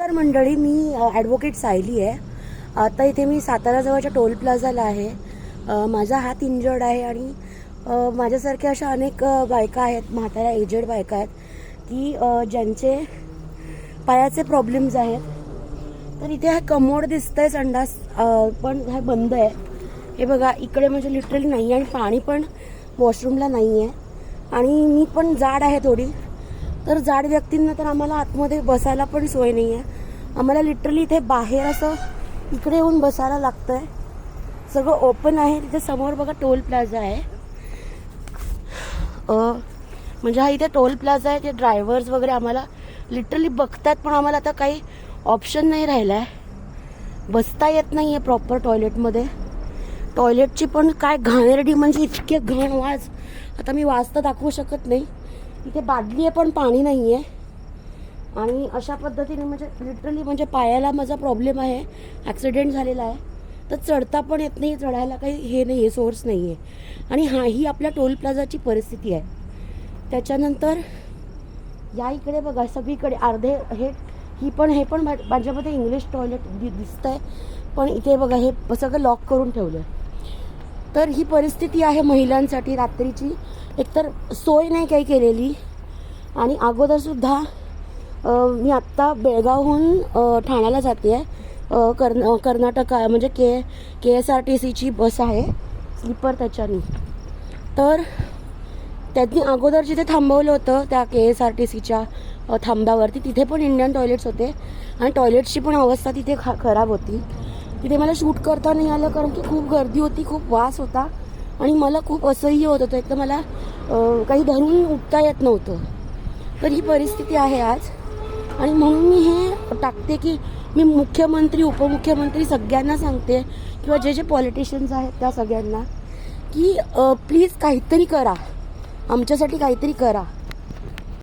नमस्कार मंडळी, मी ॲडव्होकेट सायली आहे. आता इथे मी साताराजवळच्या टोल प्लाझाला आहे. माझा हात इंजर्ड आहे आणि माझ्यासारख्या अशा अनेक बायका आहेत, म्हाताऱ्या एजेड बायका आहेत की ज्यांचे पायाचे प्रॉब्लेम्स आहेत. तर इथे हा कमोड दिसतंय, संडास पण हा बंद आहे. हे बघा, इकडे म्हणजे लिटरली नाही आहे आणि पाणी पण वॉशरूमला नाही आहे. आणि मी पण जाड आहे थोडी, तर जाड व्यक्तींना तर आम्हाला आतमध्ये बसायला पण सोय नाही आहे. आम्हाला लिटरली इथे बाहेर असं इकडे येऊन बसायला लागतं आहे. सगळं ओपन आहे. तिथे समोर बघा टोल प्लाझा आहे. म्हणजे हा इथे टोल प्लाझा आहे. ते ड्रायव्हर्स वगैरे आम्हाला लिटरली बघतात, पण आम्हाला आता काही ऑप्शन नाही राहिला आहे. बसता येत नाही आहे प्रॉपर टॉयलेटमध्ये. टॉयलेटची पण काय घाणेरडी, म्हणजे इतके घाण वास. आता मी वास तर दाखवू शकत नाही. इथे बादली आहे पण पाणी नाही आहे. आणि अशा पद्धतीने म्हणजे लिटरली म्हणजे पायाला माझा प्रॉब्लेम आहे, ॲक्सिडेंट झालेला आहे. तर चढता पण येत नाही, चढायला काही हे नाही आहे, सोर्स नाही आहे. आणि ही आपल्या टोल प्लाझाची परिस्थिती आहे. त्याच्यानंतर या इकडे बघा, सगळीकडे अर्धे हे पण माझ्यामध्ये इंग्लिश टॉयलेट दिसतं आहे, पण इथे बघा हे सगळं लॉक करून ठेवलं आहे. तर ही परिस्थिती आहे महिलांसाठी रात्रीची. एकतर सोय नाही काही केलेली. आणि अगोदरसुद्धा मी आत्ता बेळगावहून ठाण्याला जाते आहे. कर्नाटक म्हणजे KSRTCची बस आहे, स्लीपर त्याच्यानी. तर त्यांनी अगोदर जिथे थांबवलं होतं त्या KSRTCच्या थांब्यावरती, तिथे पण इंडियन टॉयलेट्स होते आणि टॉयलेट्सची पण अवस्था तिथे खराब होती. तिथे मला शूट करता नाही आलं, कारण की खूप गर्दी होती, खूप वास होता आणि मला खूप असह्य होत होतं. एक तर मला काही धरून उठता येत नव्हतं. तर ही परिस्थिती आहे आज. आणि म्हणून मी हे टाकते की मी मुख्यमंत्री, उपमुख्यमंत्री सगळ्यांना सांगते, किंवा जे पॉलिटिशियन्स आहेत त्या सगळ्यांना, की प्लीज काहीतरी करा, आमच्यासाठी काहीतरी करा.